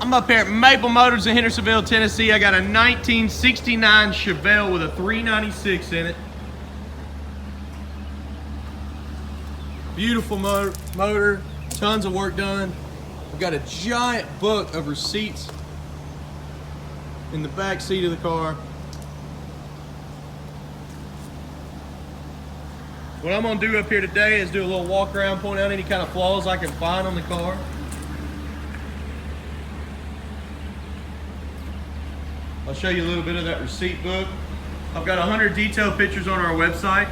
I'm up here at Maple Motors in Hendersonville, Tennessee. I got a 1969 Chevelle with a 396 in it. Beautiful motor, tons of work done. I've got a giant book of receipts in the back seat of the car. What I'm gonna do up here today is do a little walk around, point out any kind of flaws I can find on the car. I'll show you a little bit of that receipt book. I've got 100 detailed pictures on our website.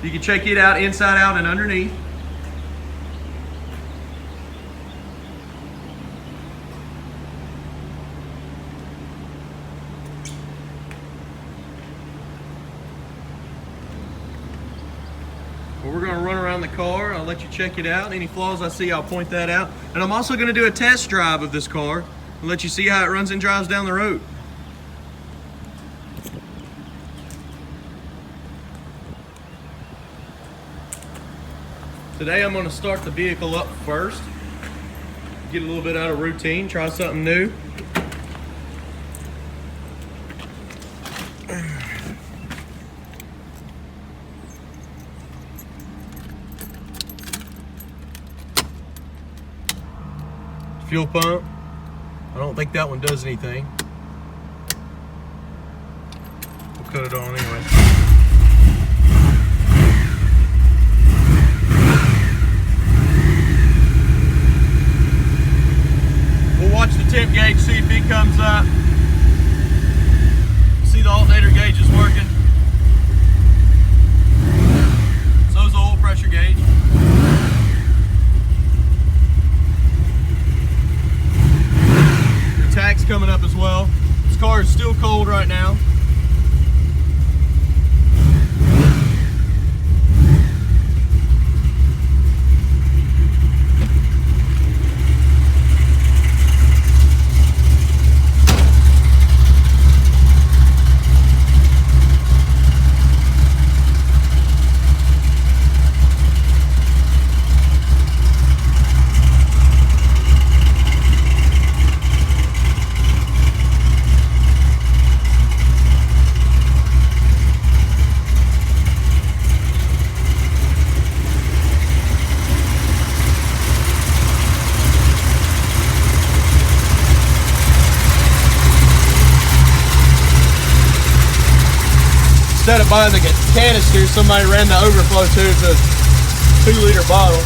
You can check it out inside out and underneath. Well, we're going to run around the car. I'll let you check it out. Any flaws I see, I'll point that out. And I'm also going to do a test drive of this car and let you see how it runs and drives down the road. Today I'm going to start the vehicle up first, get a little bit out of routine, try something new. Fuel pump. I don't think that one does anything. We'll cut it on anyway. We'll watch the temp gauge, see if it comes up. See the alternator gauge is working. So's the oil pressure gauge. Tach's coming up as well. This car is still cold right now. Instead of buying the canister, somebody ran the overflow tube to a 2-liter bottle.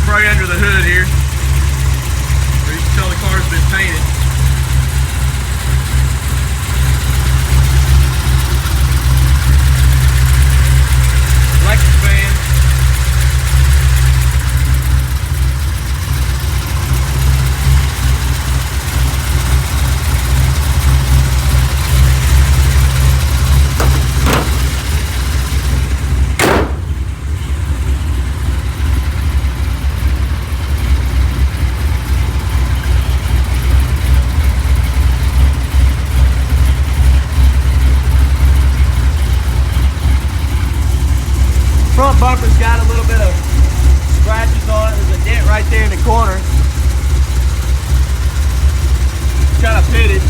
Spray under the hood here. You can tell the car's been painted. Electric fan. Front bumper's got a little bit of scratches on it. There's a dent right there in the corner. It's kind of pitted.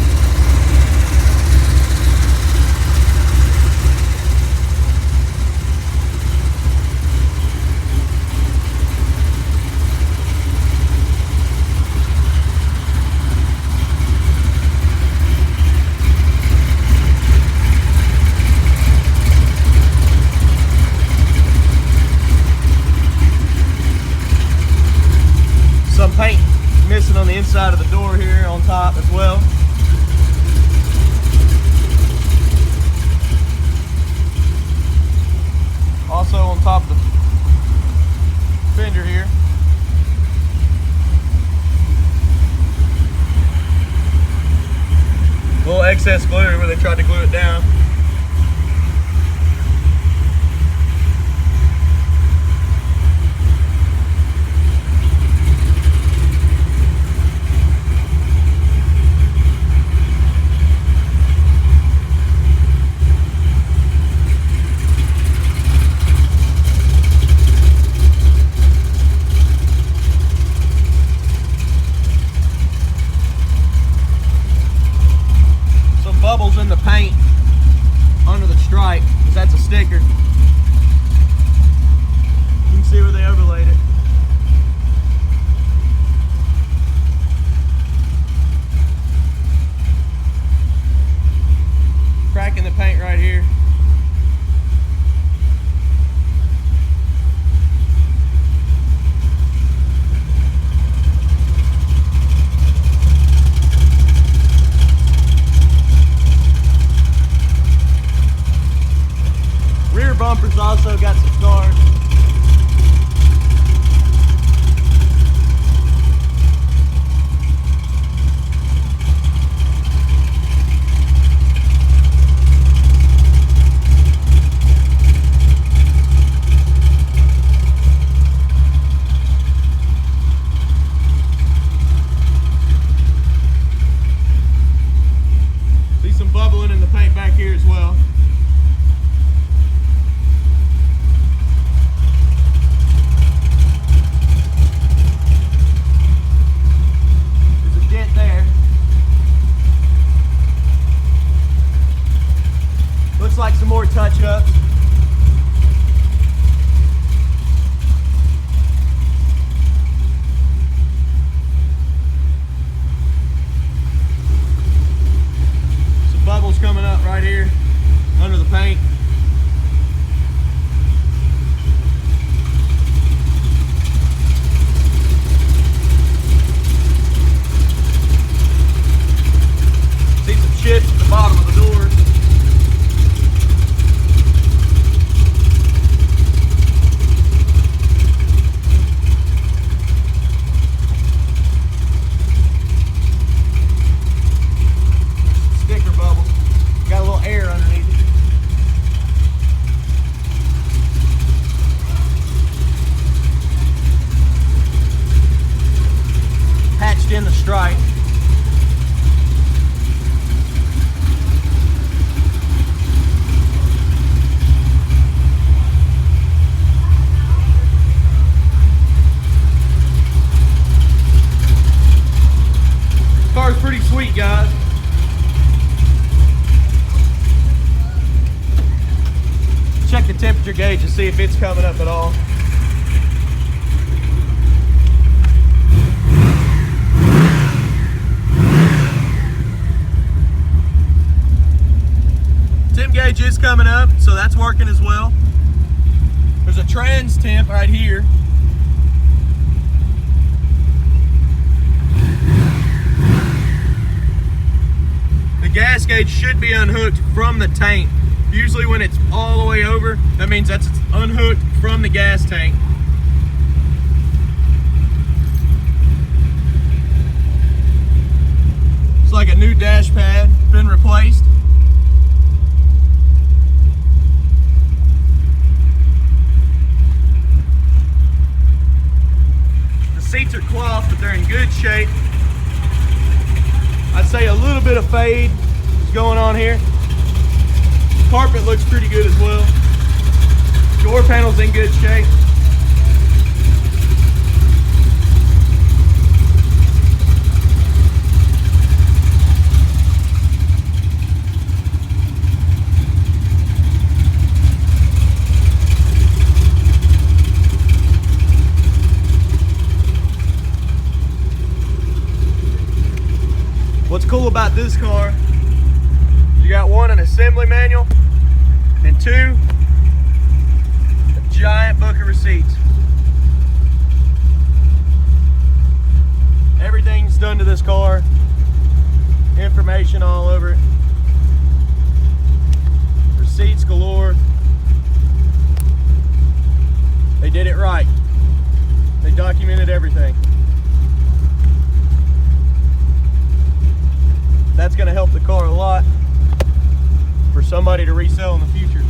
Some paint missing on the inside of the door here on top as well. top of the fender here. A little excess glue where they tried to glue it down. Bubbles in the paint under the stripe, because that's a sticker. You can see where they overlaid it. Cracking the paint right here. Rear bumper's also got some scars. See some bubbling in the paint back here as well. Looks like some more touch-ups. Some bubbles coming up right here under the paint. See some chips at the bottom of the doors. Air underneath it. Patched in the stripe. Car's pretty sweet, guys. Check the temperature gauge to see if it's coming up at all. Temp gauge is coming up, so that's working as well. There's a trans temp right here. The gas gauge should be unhooked from the tank. Usually when it's all the way over, that means that's unhooked from the gas tank. It's like a new dash pad, been replaced. The seats are cloth, but they're in good shape. I'd say a little bit of fade is going on here. Carpet looks pretty good as well. Door panel's in good shape. What's cool about this car, you got one, an assembly manual, and two, a giant book of receipts. Everything's done to this car, information all over it, receipts galore. somebody to resell in the future.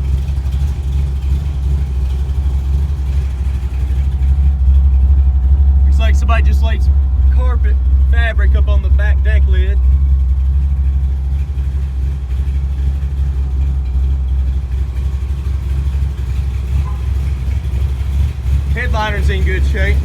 Looks like somebody just laid some carpet fabric up on the back deck lid. Headliner's in good shape.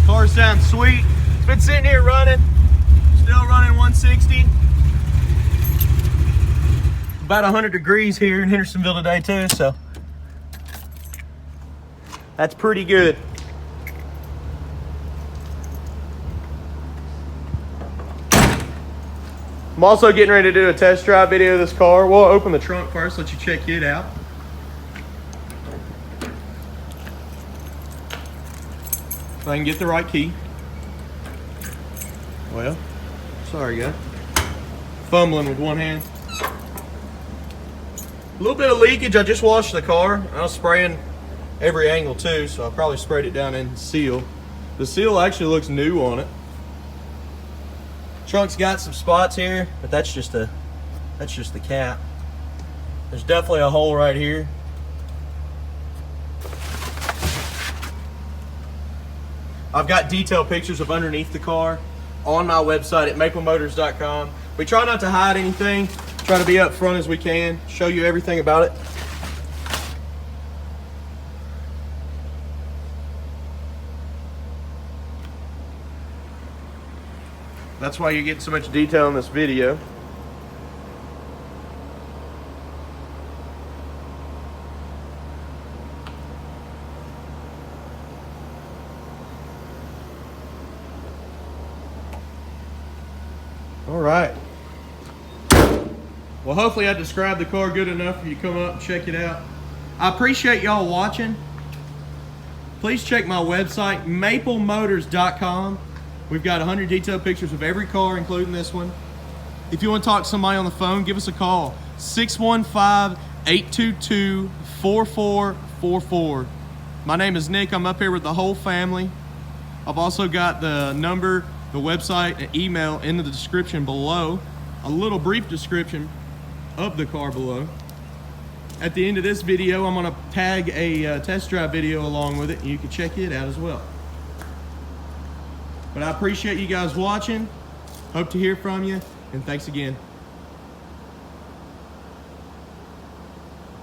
Car sounds sweet. It's been sitting here running. Still running 160. About 100 degrees here in Hendersonville today too, so that's pretty good. I'm also getting ready to do a test drive video of this car. We'll open the trunk first, let you check it out. If I can get the right key. Well, sorry guys. Fumbling with one hand. A little bit of leakage. I just washed the car. I was spraying every angle too, so I probably sprayed it down in the seal. The seal actually looks new on it. Trunk's got some spots here, but that's just the cap. There's definitely a hole right here. I've got detailed pictures of underneath the car on my website at weMainbsite.com. We try not to hide anything, try to be up front as we can, show you everything about it. That's why you get so much detail in this video. All right. Well, hopefully I described the car good enough for you to come up and check it out. I appreciate y'all watching. Please check my website, weMainbsite.com. We've got 100 detailed pictures of every car, including this one. If you want to talk to somebody on the phone, give us a call. 615-822-4444. My name is Nick. I'm up here with the whole family. I've also got the number, the website, and email in the description below. A little brief description of the car below. At the end of this video, I'm going to tag a test drive video along with it, and you can check it out as well. But I appreciate you guys watching. Hope to hear from you, and thanks again.